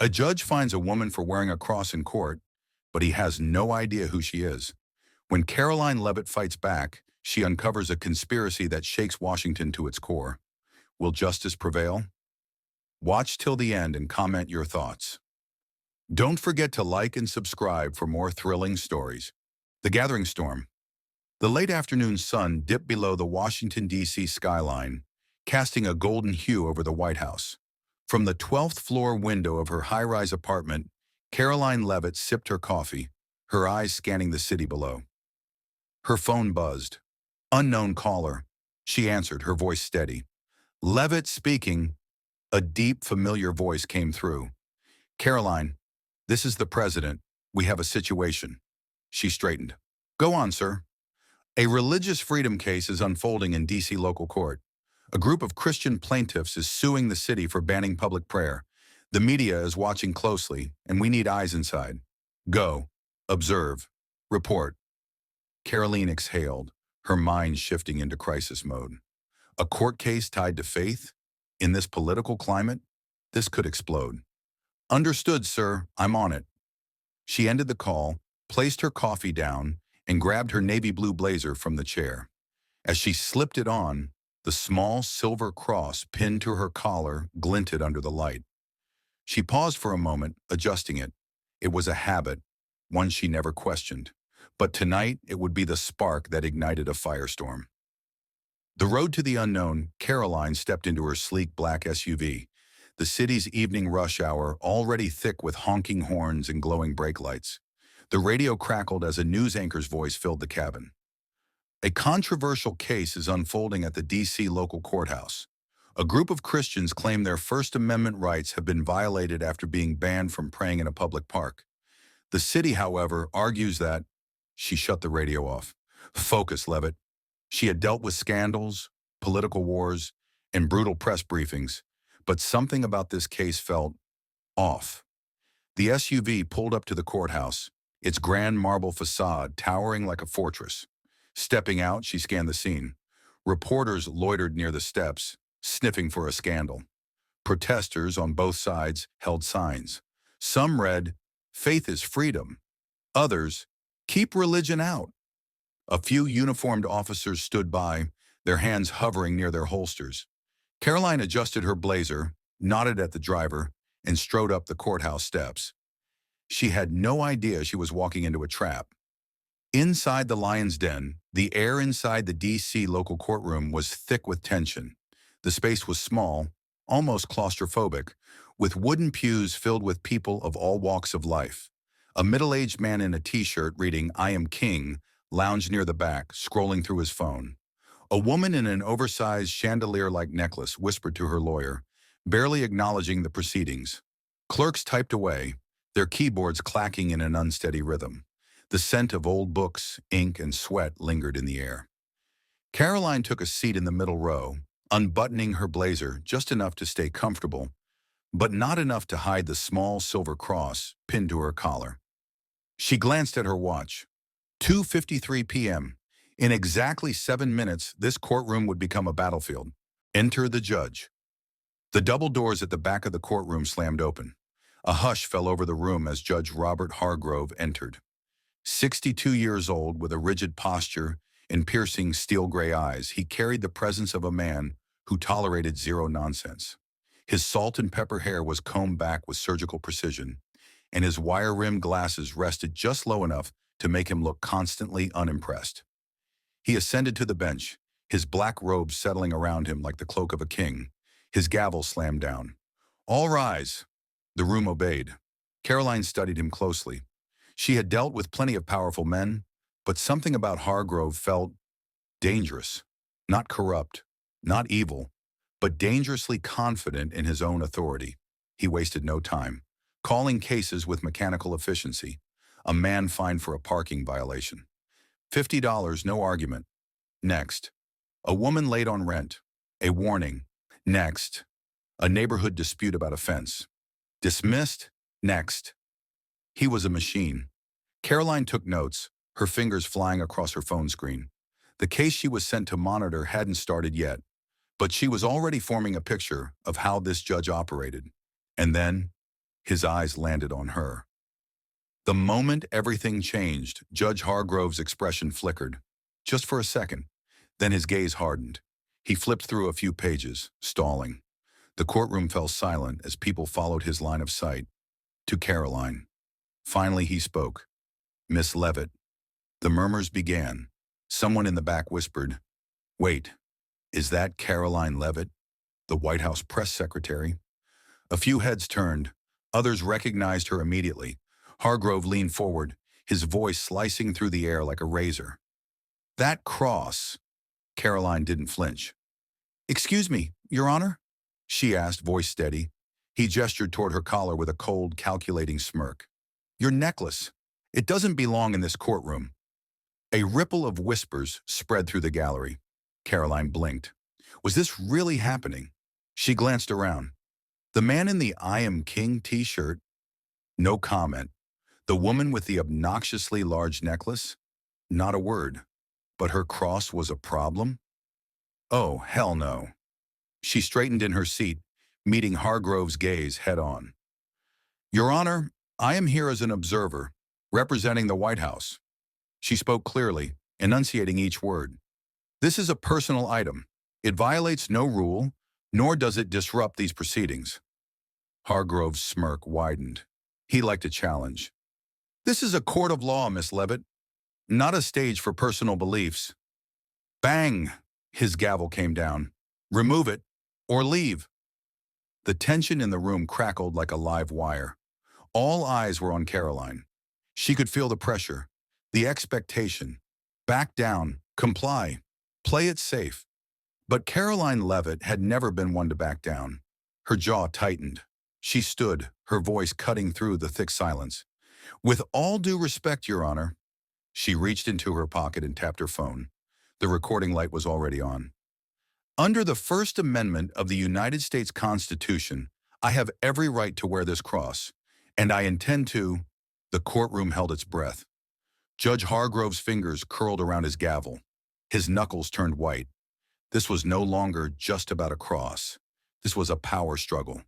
A judge finds a woman for wearing a cross in court, but he has no idea who she is. When Caroline Leavitt fights back, she uncovers a conspiracy that shakes Washington to its core. Will justice prevail? Watch till the end and comment your thoughts. Don't forget to like and subscribe for more thrilling stories. The Gathering Storm. The late afternoon sun dipped below the Washington, D.C. skyline, casting a golden hue over the White House. From the 12th floor window of her high-rise apartment, Caroline Leavitt sipped her coffee, her eyes scanning the city below. Her phone buzzed. Unknown caller. She answered, her voice steady. Leavitt speaking. A deep, familiar voice came through. Caroline, this is the president. We have a situation. She straightened. Go on, sir. A religious freedom case is unfolding in D.C. local court. A group of Christian plaintiffs is suing the city for banning public prayer. The media is watching closely, and we need eyes inside. Go. Observe. Report. Karoline exhaled, her mind shifting into crisis mode. A court case tied to faith? In this political climate? This could explode. Understood, sir. I'm on it. She ended the call, placed her coffee down, and grabbed her navy blue blazer from the chair. As she slipped it on, the small silver cross pinned to her collar glinted under the light. She paused for a moment, adjusting it. It was a habit, one she never questioned. But tonight, it would be the spark that ignited a firestorm. The road to the unknown, Caroline stepped into her sleek black SUV, the city's evening rush hour already thick with honking horns and glowing brake lights. The radio crackled as a news anchor's voice filled the cabin. A controversial case is unfolding at the D.C. local courthouse. A group of Christians claim their First Amendment rights have been violated after being banned from praying in a public park. The city, however, argues that. She shut the radio off. Focus, Leavitt. She had dealt with scandals, political wars, and brutal press briefings, but something about this case felt off. The SUV pulled up to the courthouse, its grand marble facade towering like a fortress. Stepping out, she scanned the scene. Reporters loitered near the steps, sniffing for a scandal. Protesters on both sides held signs. Some read, "Faith is freedom." Others, "Keep religion out." A few uniformed officers stood by, their hands hovering near their holsters. Caroline adjusted her blazer, nodded at the driver, and strode up the courthouse steps. She had no idea she was walking into a trap. Inside the lion's den, the air inside the D.C. local courtroom was thick with tension. The space was small, almost claustrophobic, with wooden pews filled with people of all walks of life. A middle-aged man in a t-shirt reading "I am King" lounged near the back, scrolling through his phone. A woman in an oversized chandelier-like necklace whispered to her lawyer, barely acknowledging the proceedings. Clerks typed away, their keyboards clacking in an unsteady rhythm. The scent of old books, ink, and sweat lingered in the air. Caroline took a seat in the middle row, unbuttoning her blazer just enough to stay comfortable, but not enough to hide the small silver cross pinned to her collar. She glanced at her watch. 2:53 p.m. In exactly 7 minutes, this courtroom would become a battlefield. Enter the judge. The double doors at the back of the courtroom slammed open. A hush fell over the room as Judge Robert Hargrove entered. 62 years old, with a rigid posture and piercing steel-gray eyes, he carried the presence of a man who tolerated zero nonsense. His salt and pepper hair was combed back with surgical precision, and his wire-rimmed glasses rested just low enough to make him look constantly unimpressed. He ascended to the bench, his black robe settling around him like the cloak of a king. His gavel slammed down. All rise. The room obeyed. Caroline studied him closely. She had dealt with plenty of powerful men, but something about Hargrove felt dangerous. Not corrupt, not evil, but dangerously confident in his own authority. He wasted no time, calling cases with mechanical efficiency. A man fined for a parking violation. $50, no argument. Next. A woman late on rent. A warning. Next. A neighborhood dispute about a fence. Dismissed. Next. He was a machine. Caroline took notes, her fingers flying across her phone screen. The case she was sent to monitor hadn't started yet, but she was already forming a picture of how this judge operated. And then, His eyes landed on her. The moment everything changed, Judge Hargrove's expression flickered, just for a second. Then his gaze hardened. He flipped through a few pages, stalling. The courtroom fell silent as people followed his line of sight. To Caroline. Finally he spoke. "Miss Leavitt." The murmurs began. Someone in the back whispered, "Wait, is that Caroline Leavitt, the White House press secretary?" A few heads turned. Others recognized her immediately. Hargrove leaned forward, his voice slicing through the air like a razor. "That cross." Caroline didn't flinch. "Excuse me, Your Honor?" she asked, voice steady. He gestured toward her collar with a cold, calculating smirk. "Your necklace. It doesn't belong in this courtroom." A ripple of whispers spread through the gallery. Caroline blinked. Was this really happening? She glanced around. The man in the "I am king" t-shirt? No comment. The woman with the obnoxiously large necklace? Not a word. But her cross was a problem? Oh, hell no. She straightened in her seat, meeting Hargrove's gaze head-on. "Your Honor, I am here as an observer, representing the White House." She spoke clearly, enunciating each word. "This is a personal item. It violates no rule, nor does it disrupt these proceedings." Hargrove's smirk widened. He liked a challenge. "This is a court of law, Miss Leavitt, not a stage for personal beliefs." Bang! His gavel came down. "Remove it, or leave." The tension in the room crackled like a live wire. All eyes were on Caroline. She could feel the pressure, the expectation. Back down, comply, play it safe. But Caroline Leavitt had never been one to back down. Her jaw tightened. She stood, her voice cutting through the thick silence. "With all due respect, Your Honor." She reached into her pocket and tapped her phone. The recording light was already on. "Under the First Amendment of the United States Constitution, I have every right to wear this cross, and I intend to—" The courtroom held its breath. Judge Hargrove's fingers curled around his gavel. His knuckles turned white. This was no longer just about a cross. This was a power struggle,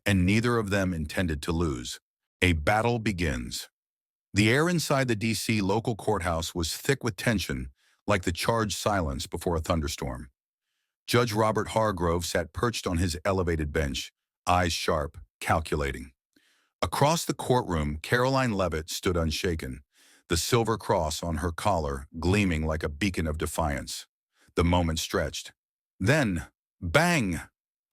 and neither of them intended to lose. A battle begins. The air inside the D.C. local courthouse was thick with tension, like the charged silence before a thunderstorm. Judge Robert Hargrove sat perched on his elevated bench, eyes sharp, calculating. Across the courtroom, Caroline Leavitt stood unshaken, the silver cross on her collar gleaming like a beacon of defiance. The moment stretched. Then, bang!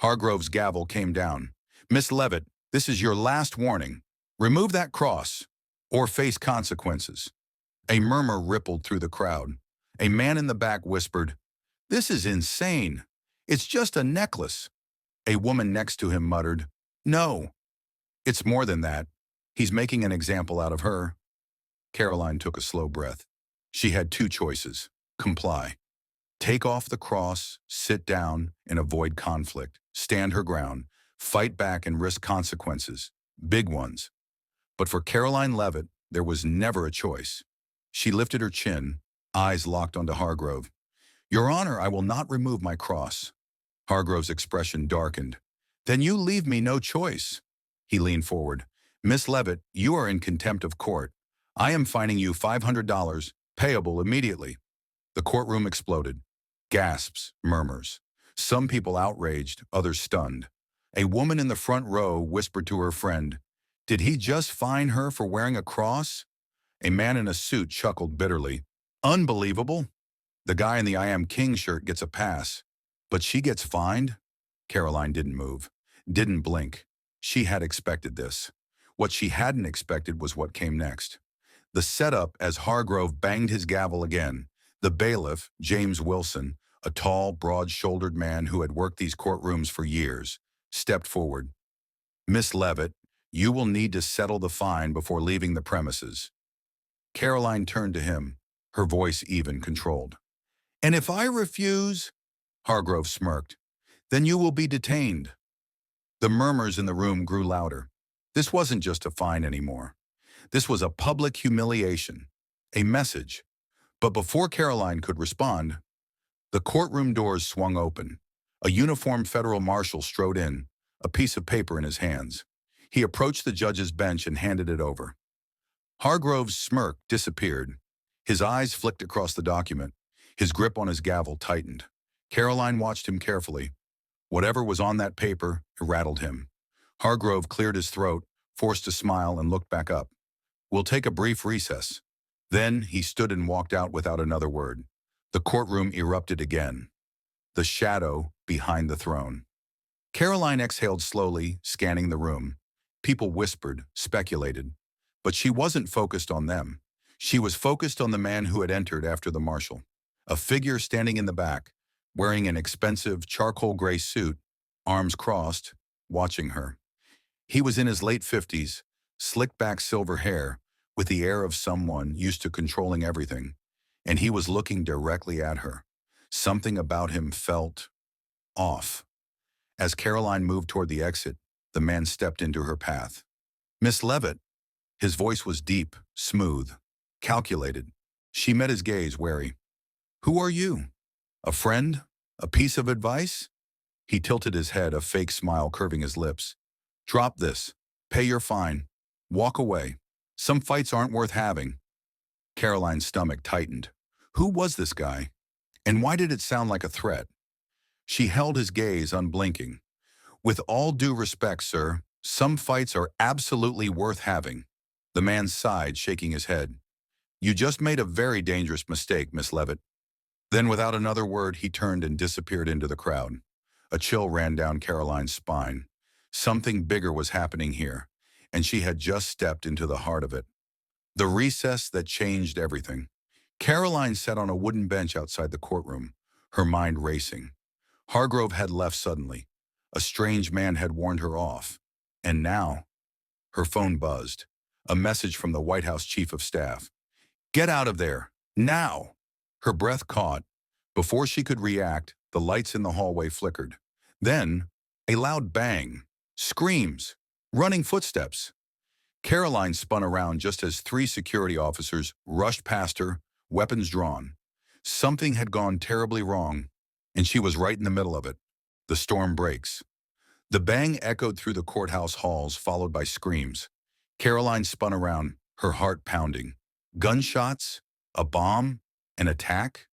Hargrove's gavel came down. "Miss Leavitt, this is your last warning. Remove that cross, or face consequences." A murmur rippled through the crowd. A man in the back whispered, "This is insane. It's just a necklace." A woman next to him muttered, "No, it's more than that. He's making an example out of her." Caroline took a slow breath. She had two choices: comply. Take off the cross, sit down, and avoid conflict. Stand her ground, fight back and risk consequences, big ones. But for Caroline Leavitt, there was never a choice. She lifted her chin, eyes locked onto Hargrove. "Your Honor, I will not remove my cross." Hargrove's expression darkened. "Then you leave me no choice." He leaned forward. "Miss Leavitt, you are in contempt of court. I am fining you $500, payable immediately." The courtroom exploded. Gasps, murmurs. Some people outraged, others stunned. A woman in the front row whispered to her friend, "Did he just fine her for wearing a cross?" A man in a suit chuckled bitterly. "Unbelievable. The guy in the I am king shirt gets a pass, but she gets fined?" Caroline didn't move, didn't blink. She had expected this. What she hadn't expected was what came next. The setup as Hargrove banged his gavel again. The bailiff, James Wilson, a tall, broad-shouldered man who had worked these courtrooms for years, stepped forward. "Miss Leavitt, you will need to settle the fine before leaving the premises." Caroline turned to him, her voice even, controlled. "And if I refuse?" Hargrove smirked. "Then you will be detained." The murmurs in the room grew louder. This wasn't just a fine anymore. This was a public humiliation, a message. But before Caroline could respond, the courtroom doors swung open. A uniformed federal marshal strode in, a piece of paper in his hands. He approached the judge's bench and handed it over. Hargrove's smirk disappeared. His eyes flicked across the document. His grip on his gavel tightened. Caroline watched him carefully. Whatever was on that paper, it rattled him. Hargrove cleared his throat, forced a smile, and looked back up. "We'll take a brief recess." Then he stood and walked out without another word. The courtroom erupted again. The shadow behind the throne. Caroline exhaled slowly, scanning the room. People whispered, speculated. But she wasn't focused on them. She was focused on the man who had entered after the marshal. A figure standing in the back, wearing an expensive charcoal gray suit, arms crossed, watching her. He was in his late 50s, slick-back silver hair, with the air of someone used to controlling everything, and he was looking directly at her. Something about him felt off. As Caroline moved toward the exit, the man stepped into her path. "Miss Leavitt." His voice was deep, smooth, calculated. She met his gaze, wary. "Who are you? A friend? A piece of advice?" He tilted his head, a fake smile curving his lips. "Drop this. Pay your fine. Walk away. Some fights aren't worth having." Caroline's stomach tightened. Who was this guy? And why did it sound like a threat? She held his gaze, unblinking. "With all due respect, sir, some fights are absolutely worth having." The man sighed, shaking his head. "You just made a very dangerous mistake, Miss Leavitt." Then, without another word, he turned and disappeared into the crowd. A chill ran down Caroline's spine. Something bigger was happening here, and she had just stepped into the heart of it. The recess that changed everything. Caroline sat on a wooden bench outside the courtroom, her mind racing. Hargrove had left suddenly. A strange man had warned her off. And now, her phone buzzed. A message from the White House Chief of Staff. "Get out of there, now!" Her breath caught. Before she could react, the lights in the hallway flickered. Then, a loud bang, screams, running footsteps. Caroline spun around just as 3 security officers rushed past her, weapons drawn. Something had gone terribly wrong, and she was right in the middle of it. The storm breaks. The bang echoed through the courthouse halls, followed by screams. Caroline spun around, her heart pounding. Gunshots? A bomb? An attack?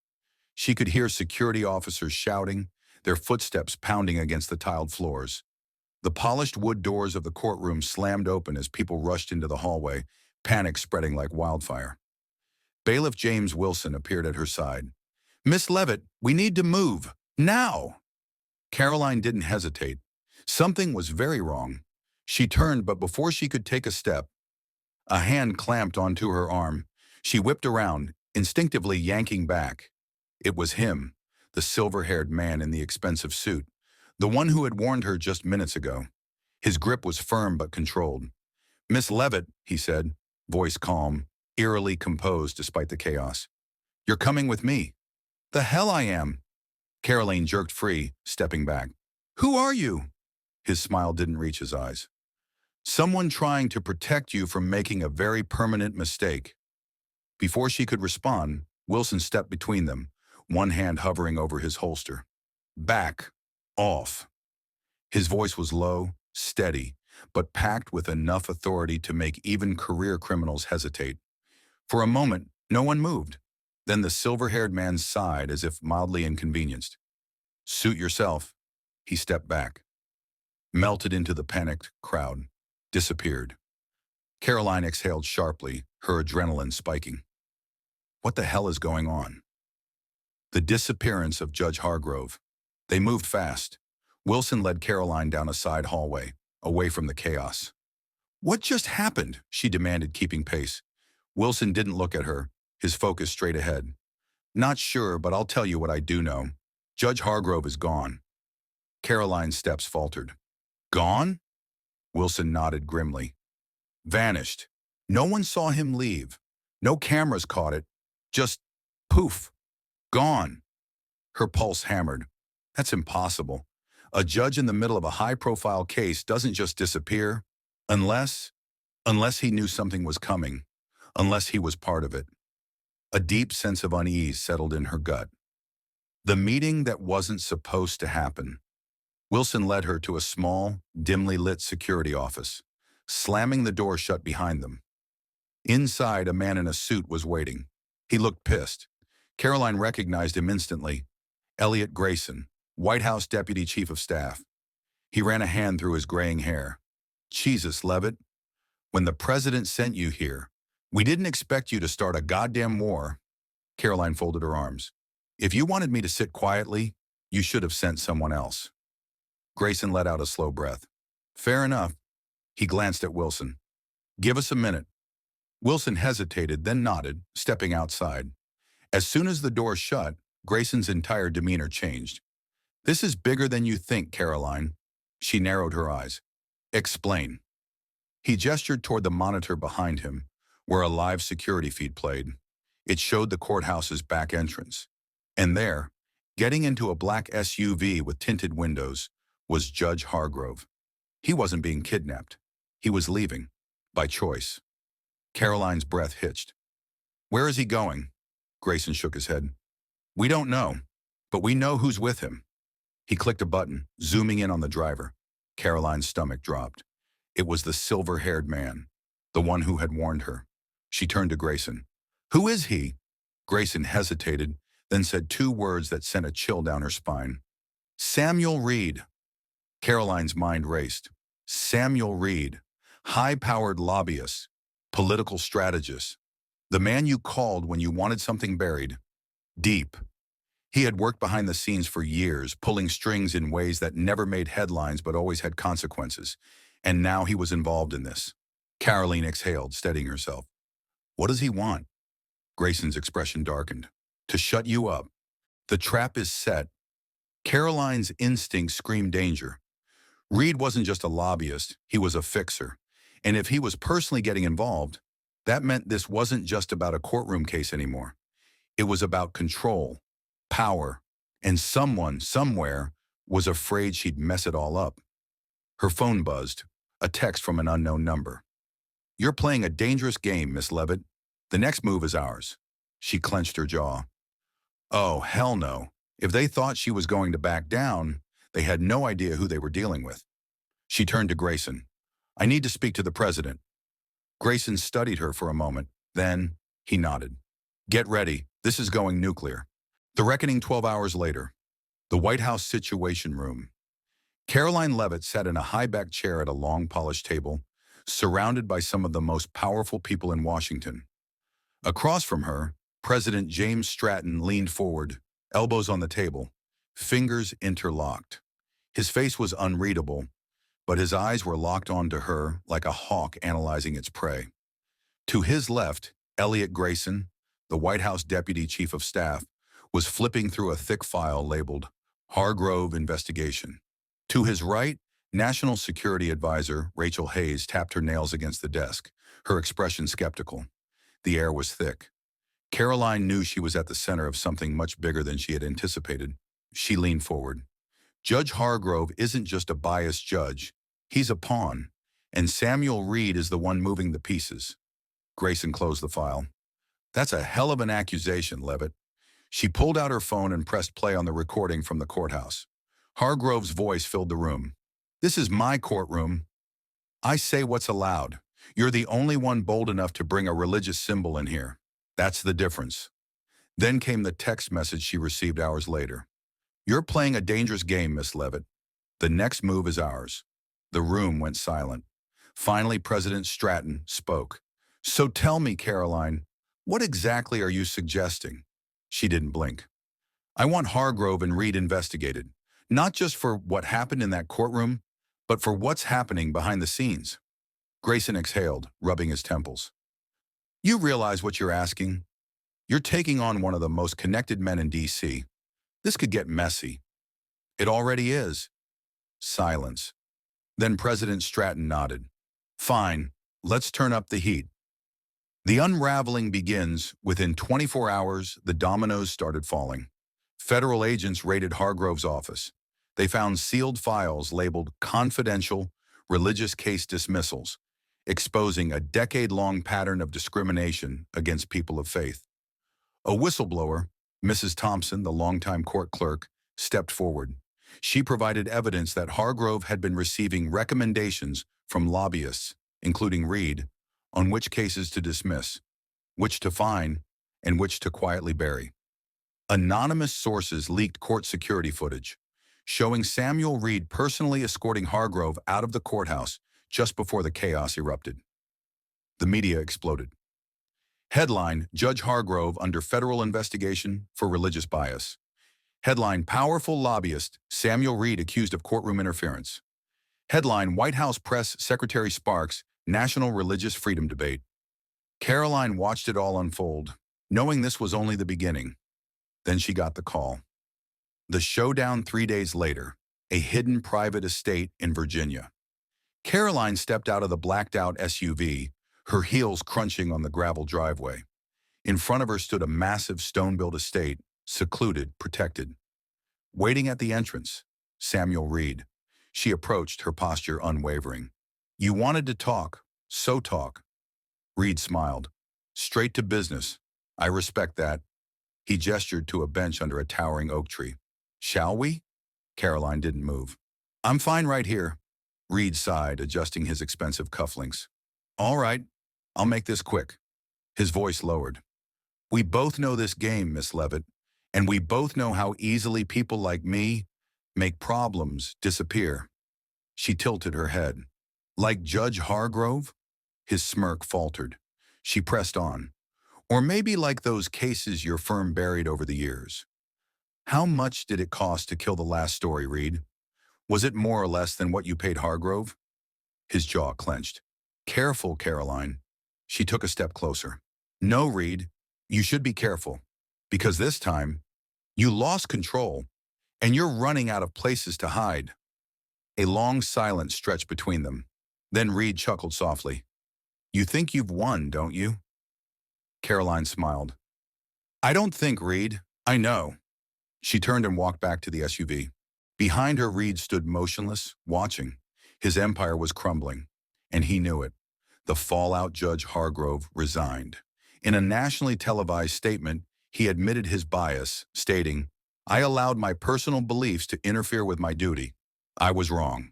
She could hear security officers shouting, their footsteps pounding against the tiled floors. The polished wood doors of the courtroom slammed open as people rushed into the hallway, panic spreading like wildfire. Bailiff James Wilson appeared at her side. "Miss Leavitt, we need to move. Now!" Caroline didn't hesitate. Something was very wrong. She turned, but before she could take a step, a hand clamped onto her arm. She whipped around, instinctively yanking back. It was him, the silver-haired man in the expensive suit, the one who had warned her just minutes ago. His grip was firm but controlled. "Miss Leavitt," he said, voice calm, eerily composed despite the chaos. "You're coming with me." "The hell I am." Caroline jerked free, stepping back. "Who are you?" His smile didn't reach his eyes. "Someone trying to protect you from making a very permanent mistake." Before she could respond, Wilson stepped between them, one hand hovering over his holster. "Back off." His voice was low, steady, but packed with enough authority to make even career criminals hesitate. For a moment, no one moved. Then the silver-haired man sighed as if mildly inconvenienced. "Suit yourself." He stepped back, melted into the panicked crowd, disappeared. Caroline exhaled sharply, her adrenaline spiking. What the hell is going on? The disappearance of Judge Hargrove. They moved fast. Wilson led Caroline down a side hallway, away from the chaos. "What just happened?" she demanded, keeping pace. Wilson didn't look at her, his focus straight ahead. "Not sure, but I'll tell you what I do know. Judge Hargrove is gone." Caroline's steps faltered. "Gone?" Wilson nodded grimly. "Vanished. No one saw him leave. No cameras caught it. Just poof. Gone." Her pulse hammered. That's impossible. A judge in the middle of a high-profile case doesn't just disappear, unless he knew something was coming, unless he was part of it. A deep sense of unease settled in her gut. The meeting that wasn't supposed to happen. Wilson led her to a small, dimly lit security office. slamming the door shut behind them. Inside, a man in a suit was waiting. He looked pissed. Caroline recognized him instantly. Elliot Grayson, White House Deputy Chief of Staff. He ran a hand through his graying hair. Jesus, Leavitt, when the president sent you here, we didn't expect you to start a goddamn war. Caroline folded her arms. If you wanted me to sit quietly, you should have sent someone else. Grayson let out a slow breath. Fair enough. He glanced at Wilson. Give us a minute. Wilson hesitated, then nodded, stepping outside. As soon as the door shut, Grayson's entire demeanor changed. This is bigger than you think, Caroline. She narrowed her eyes. Explain. He gestured toward the monitor behind him, where a live security feed played. It showed the courthouse's back entrance. And there, getting into a black SUV with tinted windows, was Judge Hargrove. He wasn't being kidnapped. He was leaving, by choice. Caroline's breath hitched. Where is he going? Grayson shook his head. We don't know, but we know who's with him. He clicked a button, zooming in on the driver. Caroline's stomach dropped. It was the silver-haired man, the one who had warned her. She turned to Grayson. Who is he? Grayson hesitated, then said two words that sent a chill down her spine. Samuel Reed. Caroline's mind raced. Samuel Reed, high-powered lobbyist, political strategist, the man you called when you wanted something buried. Deep. He had worked behind the scenes for years, pulling strings in ways that never made headlines but always had consequences. And now he was involved in this. Karoline exhaled, steadying herself. What does he want? Grayson's expression darkened. To shut you up. The trap is set. Caroline's instincts screamed danger. Reed wasn't just a lobbyist, he was a fixer. And if he was personally getting involved, that meant this wasn't just about a courtroom case anymore. It was about control, power, and someone, somewhere, was afraid she'd mess it all up. Her phone buzzed, a text from an unknown number. You're playing a dangerous game, Miss Leavitt. The next move is ours. She clenched her jaw. Oh, hell no. If they thought she was going to back down, they had no idea who they were dealing with. She turned to Grayson. I need to speak to the president. Grayson studied her for a moment. Then, he nodded. Get ready. This is going nuclear. The reckoning 12 hours later. The White House Situation Room. Caroline Leavitt sat in a high-backed chair at a long, polished table, surrounded by some of the most powerful people in Washington. Across from her, President James Stratton leaned forward, elbows on the table, fingers interlocked. His face was unreadable, but his eyes were locked onto her like a hawk analyzing its prey. To his left, Elliot Grayson, the White House Deputy Chief of Staff, was flipping through a thick file labeled Hargrove Investigation. To his right, National Security Advisor Rachel Hayes tapped her nails against the desk, her expression skeptical. The air was thick. Caroline knew she was at the center of something much bigger than she had anticipated. She leaned forward. Judge Hargrove isn't just a biased judge. He's a pawn, and Samuel Reed is the one moving the pieces. Grayson closed the file. That's a hell of an accusation, Leavitt. She pulled out her phone and pressed play on the recording from the courthouse. Hargrove's voice filled the room. This is my courtroom. I say what's allowed. You're the only one bold enough to bring a religious symbol in here. That's the difference. Then came the text message she received hours later. You're playing a dangerous game, Miss Leavitt. The next move is ours. The room went silent. Finally, President Stratton spoke. So tell me, Caroline, what exactly are you suggesting? She didn't blink. I want Hargrove and Reed investigated, not just for what happened in that courtroom, but for what's happening behind the scenes. Grayson exhaled, rubbing his temples. You realize what you're asking? You're taking on one of the most connected men in D.C. This could get messy. It already is. Silence. Then President Stratton nodded. Fine, let's turn up the heat. The unraveling begins. Within 24 hours, the dominoes started falling. Federal agents raided Hargrove's office. They found sealed files labeled confidential, religious case dismissals, exposing a decade-long pattern of discrimination against people of faith. A whistleblower, Mrs. Thompson, the longtime court clerk, stepped forward. She provided evidence that Hargrove had been receiving recommendations from lobbyists, including Reed, on which cases to dismiss, which to fine, and which to quietly bury. Anonymous sources leaked court security footage, showing Samuel Reed personally escorting Hargrove out of the courthouse just before the chaos erupted. The media exploded. Headline: Judge Hargrove under federal investigation for religious bias. Headline: Powerful lobbyist Samuel Reed accused of courtroom interference. Headline: White House Press Secretary sparks national religious freedom debate. Caroline watched it all unfold, knowing this was only the beginning. Then she got the call. The showdown 3 days later, a hidden private estate in Virginia. Caroline stepped out of the blacked-out SUV, her heels crunching on the gravel driveway. In front of her stood a massive stone-built estate, secluded, protected. Waiting at the entrance, Samuel Reed. She approached, her posture unwavering. "You wanted to talk, so talk." Reed smiled. "Straight to business. I respect that." He gestured to a bench under a towering oak tree. "Shall we?" Caroline didn't move. "I'm fine right here." Reed sighed, adjusting his expensive cufflinks. "All right, I'll make this quick." His voice lowered. "We both know this game, Miss Leavitt, and we both know how easily people like me make problems disappear." She tilted her head. "Like Judge Hargrove?" His smirk faltered. She pressed on. "Or maybe like those cases your firm buried over the years." "How much did it cost to kill the last story, Reed? Was it more or less than what you paid Hargrove?" His jaw clenched. "Careful, Caroline." She took a step closer. "No, Reed, you should be careful. Because this time, you lost control, and you're running out of places to hide." A long silence stretched between them. Then Reed chuckled softly. "You think you've won, don't you?" Caroline smiled. "I don't think, Reed. I know." She turned and walked back to the SUV. Behind her, Reed stood motionless, watching. His empire was crumbling, and he knew it. The fallout Judge Hargrove resigned. In a nationally televised statement, he admitted his bias, stating, "I allowed my personal beliefs to interfere with my duty. I was wrong."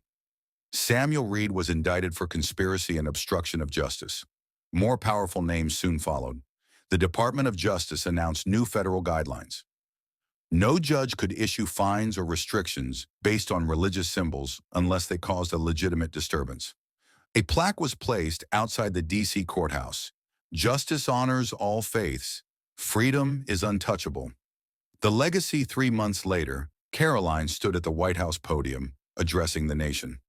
Samuel Reed was indicted for conspiracy and obstruction of justice. More powerful names soon followed. The Department of Justice announced new federal guidelines. No judge could issue fines or restrictions based on religious symbols unless they caused a legitimate disturbance. A plaque was placed outside the D.C. courthouse. "Justice honors all faiths. Freedom is untouchable." The legacy 3 months later, Caroline stood at the White House podium, addressing the nation.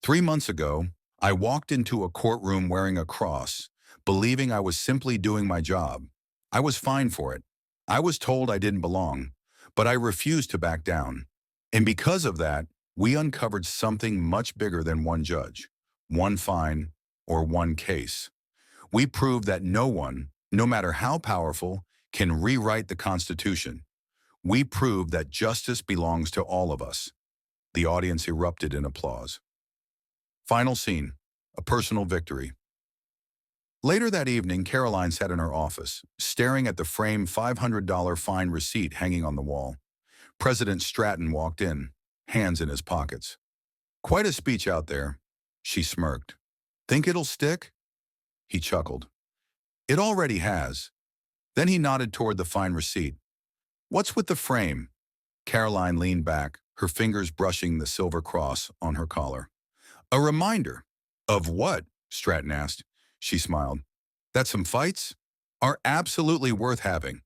3 months ago, I walked into a courtroom wearing a cross, believing I was simply doing my job. I was fined for it. I was told I didn't belong, but I refused to back down. And because of that, we uncovered something much bigger than one judge, one fine, or one case. We proved that no one, no matter how powerful, can rewrite the Constitution. We proved that justice belongs to all of us. The audience erupted in applause. Final scene, a personal victory. Later that evening, Caroline sat in her office, staring at the framed $500 fine receipt hanging on the wall. President Stratton walked in, hands in his pockets. "Quite a speech out there," she smirked. "Think it'll stick?" He chuckled. "It already has." Then he nodded toward the fine receipt. "What's with the frame?" Caroline leaned back, her fingers brushing the silver cross on her collar. "A reminder." "Of what?" Stratton asked. She smiled. "That some fights are absolutely worth having.